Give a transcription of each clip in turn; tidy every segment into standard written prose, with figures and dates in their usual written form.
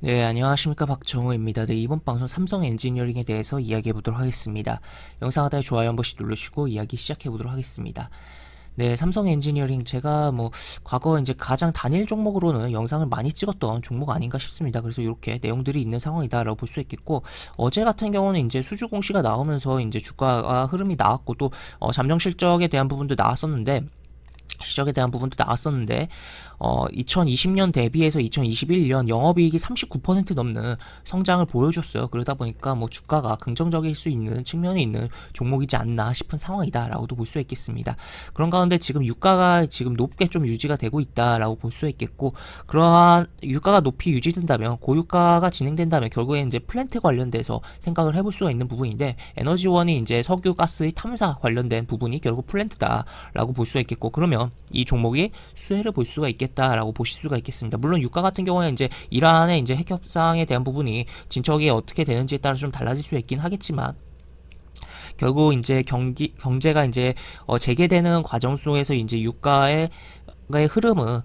네, 안녕하십니까. 박정우입니다. 네, 이번 방송 삼성 엔지니어링에 대해서 이야기해 보도록 하겠습니다. 영상 하단에 좋아요 한 번씩 누르시고 이야기 시작해 보도록 하겠습니다. 네, 삼성 엔지니어링 제가 과거 이제 가장 단일 종목으로는 영상을 많이 찍었던 종목 아닌가 싶습니다. 그래서 이렇게 내용들이 있는 상황이다라고 볼 수 있겠고, 어제 같은 경우는 이제 수주 공시가 나오면서 이제 주가가 흐름이 나왔고 또 잠정 실적에 대한 부분도 나왔었는데, 시적에 대한 부분도 나왔었는데 2020년 대비해서 2021년 영업이익이 39% 넘는 성장을 보여줬어요. 그러다 보니까 주가가 긍정적일 수 있는 측면이 있는 종목이지 않나 싶은 상황이다라고도 볼 수 있겠습니다. 그런 가운데 지금 유가가 지금 높게 좀 유지가 되고 있다라고 볼 수 있겠고, 그러한 유가가 높이 유지된다면, 고유가가 진행된다면 결국에 이제 플랜트 관련돼서 생각을 해볼 수가 있는 부분인데, 에너지원이 이제 석유 가스의 탐사 관련된 부분이 결국 플랜트다라고 볼 수가 있겠고, 그러면 이 종목이 수혜를 볼 수가 있겠다라고 보실 수가 있겠습니다. 물론 유가 같은 경우에 이제 이란의 이제 핵 협상에 대한 부분이 진척이 어떻게 되는지에 따라 좀 달라질 수 있긴 하겠지만, 결국 이제 경제가 이제 재개되는 과정 속에서 이제 유가의 흐름은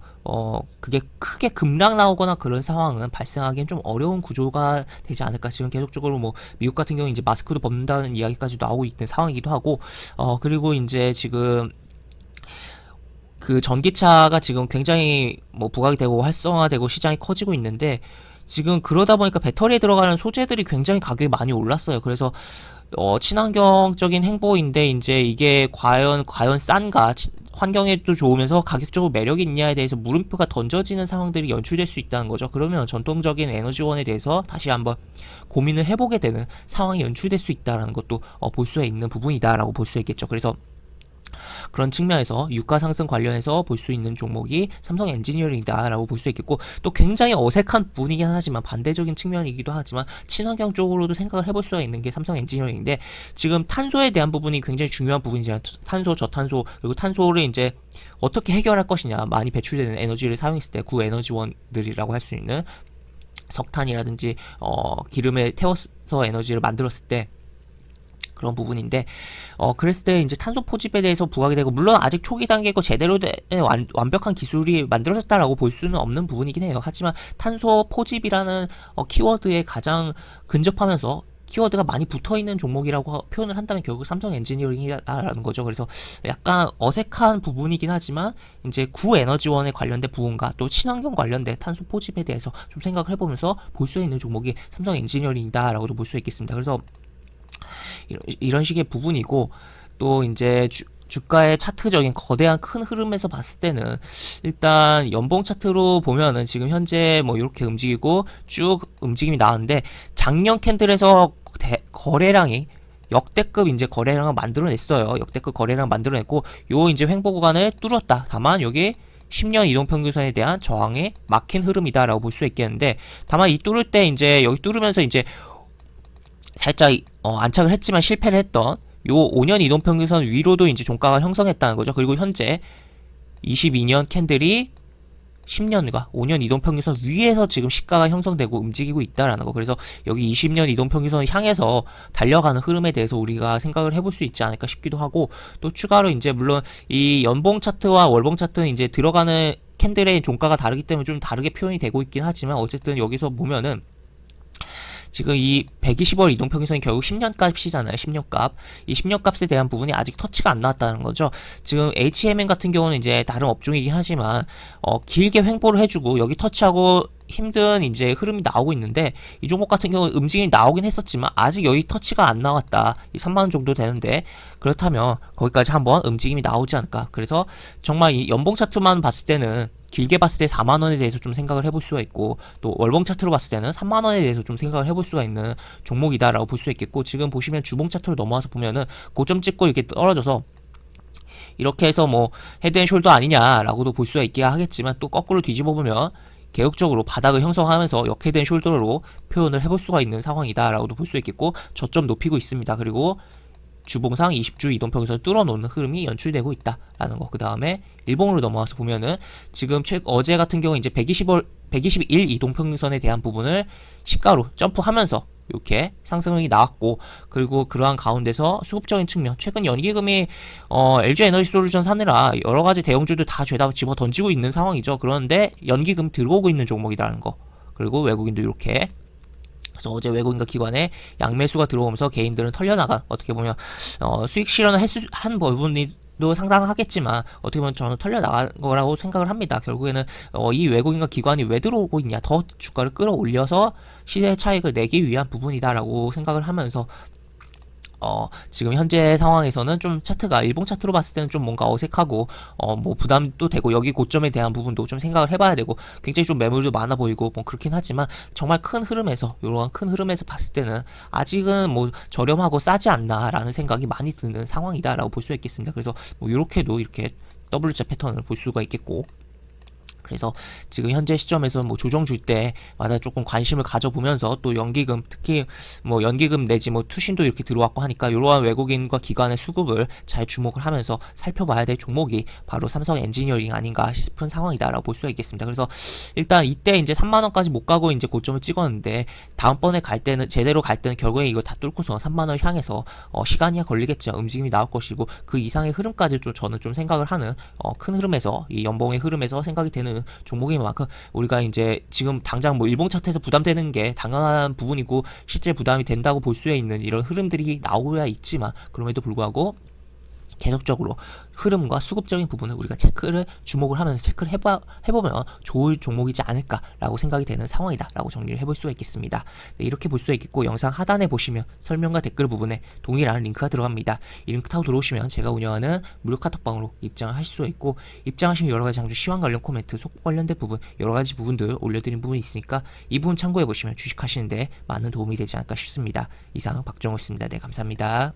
그게 크게 급락 나오거나 그런 상황은 발생하기엔 좀 어려운 구조가 되지 않을까. 지금 계속적으로 미국 같은 경우 이제 마스크도 벗는다는 이야기까지 나오고 있는 상황이기도 하고, 그리고 이제 지금 그 전기차가 지금 굉장히 부각이 되고 활성화되고 시장이 커지고 있는데, 지금 그러다 보니까 배터리에 들어가는 소재들이 굉장히 가격이 많이 올랐어요. 그래서 친환경적인 행보인데 이제 이게 과연 싼가, 환경에도 좋으면서 가격적으로 매력이 있냐에 대해서 물음표가 던져지는 상황들이 연출될 수 있다는 거죠. 그러면 전통적인 에너지원에 대해서 다시 한번 고민을 해보게 되는 상황이 연출될 수 있다는 것도 볼 수 있는 부분이다라고 볼 수 있겠죠. 그래서 그런 측면에서 유가 상승 관련해서 볼 수 있는 종목이 삼성 엔지니어링이다라고 볼 수 있겠고, 또 굉장히 어색한 부분이긴 하지만 반대적인 측면이기도 하지만 친환경 쪽으로도 생각을 해볼 수가 있는 게 삼성 엔지니어링인데, 지금 탄소에 대한 부분이 굉장히 중요한 부분이지만, 탄소, 저탄소, 그리고 탄소를 이제 어떻게 해결할 것이냐, 많이 배출되는 에너지를 사용했을 때 구에너지원들이라고 할 수 있는 석탄이라든지 기름에 태워서 에너지를 만들었을 때 그런 부분인데, 그랬을 때 이제 탄소 포집에 대해서 부각이 되고, 물론 아직 초기 단계고 제대로 된 완벽한 기술이 만들어졌다라고 볼 수는 없는 부분이긴 해요. 하지만 탄소 포집이라는 키워드에 가장 근접하면서 키워드가 많이 붙어있는 종목이라고 표현을 한다면 결국 삼성 엔지니어링이라는 거죠. 그래서 약간 어색한 부분이긴 하지만, 이제 구에너지원에 관련된 부분과 또 친환경 관련된 탄소 포집에 대해서 좀 생각을 해보면서 볼 수 있는 종목이 삼성 엔지니어링이다라고도 볼 수 있겠습니다. 그래서 이런 식의 부분이고, 또 이제 주가의 차트적인 거대한 큰 흐름에서 봤을 때는, 일단 연봉 차트로 보면은 지금 현재 이렇게 움직이고 쭉 움직임이 나왔는데, 작년 캔들에서 거래량이 역대급 이제 거래량을 만들어냈어요. 역대급 거래량 만들어냈고, 요 이제 횡보 구간을 뚫었다. 다만 여기 10년 이동평균선에 대한 저항에 막힌 흐름이다라고 볼 수 있겠는데, 다만 이 뚫을 때 이제 여기 뚫으면서 이제 살짝 안착을 했지만 실패를 했던 요 5년 이동평균선 위로도 이제 종가가 형성했다는 거죠. 그리고 현재 22년 캔들이 10년과 5년 이동평균선 위에서 지금 시가가 형성되고 움직이고 있다라는 거. 그래서 여기 20년 이동평균선을 향해서 달려가는 흐름에 대해서 우리가 생각을 해볼 수 있지 않을까 싶기도 하고, 또 추가로 이제 물론 이 연봉 차트와 월봉 차트는 이제 들어가는 캔들의 종가가 다르기 때문에 좀 다르게 표현이 되고 있긴 하지만, 어쨌든 여기서 보면은 지금 이 120월 이동평균선이 결국 10년 값이잖아요. 10년 값. 이 10년 값에 대한 부분이 아직 터치가 안 나왔다는 거죠. 지금 HMN 같은 경우는 이제 다른 업종이긴 하지만 길게 횡보를 해주고 여기 터치하고 힘든 이제 흐름이 나오고 있는데, 이 종목 같은 경우는 움직임이 나오긴 했었지만 아직 여기 터치가 안 나왔다. 이 3만원 정도 되는데, 그렇다면 거기까지 한번 움직임이 나오지 않을까. 그래서 정말 이 연봉 차트만 봤을 때는 길게 봤을 때 4만원에 대해서 좀 생각을 해볼 수가 있고, 또 월봉 차트로 봤을 때는 3만원에 대해서 좀 생각을 해볼 수가 있는 종목이다라고 볼 수 있겠고, 지금 보시면 주봉 차트로 넘어와서 보면은 고점 찍고 이렇게 떨어져서 이렇게 해서 헤드앤숄더 아니냐라고도 볼 수가 있긴 하겠지만, 또 거꾸로 뒤집어 보면 계속적으로 바닥을 형성하면서 역헤드앤 숄더로 표현을 해볼 수가 있는 상황이다라고도 볼 수 있겠고, 저점 높이고 있습니다. 그리고 주봉상 20주 이동평균선을 뚫어놓는 흐름이 연출되고 있다라는 거. 그 다음에 일봉으로 넘어와서 보면은 지금 어제 같은 경우 이제 121 이동평균선에 대한 부분을 시가로 점프하면서 이렇게 상승이 나왔고, 그리고 그러한 가운데서 수급적인 측면, 최근 연기금이 LG에너지솔루션 사느라 여러가지 대형주들 다 죄다 집어 던지고 있는 상황이죠. 그런데 연기금 들어오고 있는 종목이라는 거. 그리고 외국인도 이렇게. 그래서 어제 외국인과 기관에 양매수가 들어오면서 개인들은 털려나간, 어떻게 보면 수익 실현을 한 부분도 상당하겠지만 어떻게 보면 저는 털려나간 거라고 생각을 합니다. 결국에는 이 외국인과 기관이 왜 들어오고 있냐, 더 주가를 끌어올려서 시세 차익을 내기 위한 부분이다라고 생각을 하면서 지금 현재 상황에서는 좀 차트가 일봉 차트로 봤을 때는 좀 뭔가 어색하고 뭐 부담도 되고, 여기 고점에 대한 부분도 좀 생각을 해봐야 되고, 굉장히 좀 매물도 많아 보이고 뭐 그렇긴 하지만, 정말 큰 흐름에서, 이러한 큰 흐름에서 봤을 때는 아직은 뭐 저렴하고 싸지 않나라는 생각이 많이 드는 상황이다라고 볼 수 있겠습니다. 그래서 뭐 이렇게도 이렇게 W자 패턴을 볼 수가 있겠고, 그래서 지금 현재 시점에서 뭐 조정 줄 때마다 조금 관심을 가져보면서, 또 연기금, 특히 뭐 연기금 내지 뭐 투신도 이렇게 들어왔고 하니까 이러한 외국인과 기관의 수급을 잘 주목을 하면서 살펴봐야 될 종목이 바로 삼성 엔지니어링 아닌가 싶은 상황이다라고 볼 수가 있겠습니다. 그래서 일단 이때 이제 3만 원까지 못 가고 이제 고점을 찍었는데, 다음번에 갈 때는, 제대로 갈 때는 결국에 이거 다 뚫고서 3만 원 향해서 시간이야 걸리겠지만 움직임이 나올 것이고, 그 이상의 흐름까지 좀 저는 좀 생각을 하는 큰 흐름에서, 이 연봉의 흐름에서 생각이 되는 종목인 만큼, 우리가 이제 지금 당장 뭐 일봉 차트에서 부담되는 게 당연한 부분이고 실제 부담이 된다고 볼 수 있는 이런 흐름들이 나오야 있지만, 그럼에도 불구하고 계속적으로 흐름과 수급적인 부분을 우리가 주목을 하면서 체크를 해보면 좋을 종목이지 않을까라고 생각이 되는 상황이다라고 정리를 해볼 수가 있겠습니다. 네, 이렇게 볼 수가 있겠고, 영상 하단에 보시면 설명과 댓글 부분에 동일한 링크가 들어갑니다. 이 링크 타고 들어오시면 제가 운영하는 무료 카톡방으로 입장을 하실 수가 있고, 입장하시면 여러가지 장주 시황 관련 코멘트, 속보 관련된 부분, 여러가지 부분들 올려드린 부분이 있으니까 이 부분 참고해보시면 주식하시는데 많은 도움이 되지 않을까 싶습니다. 이상 박정호였습니다. 네, 감사합니다.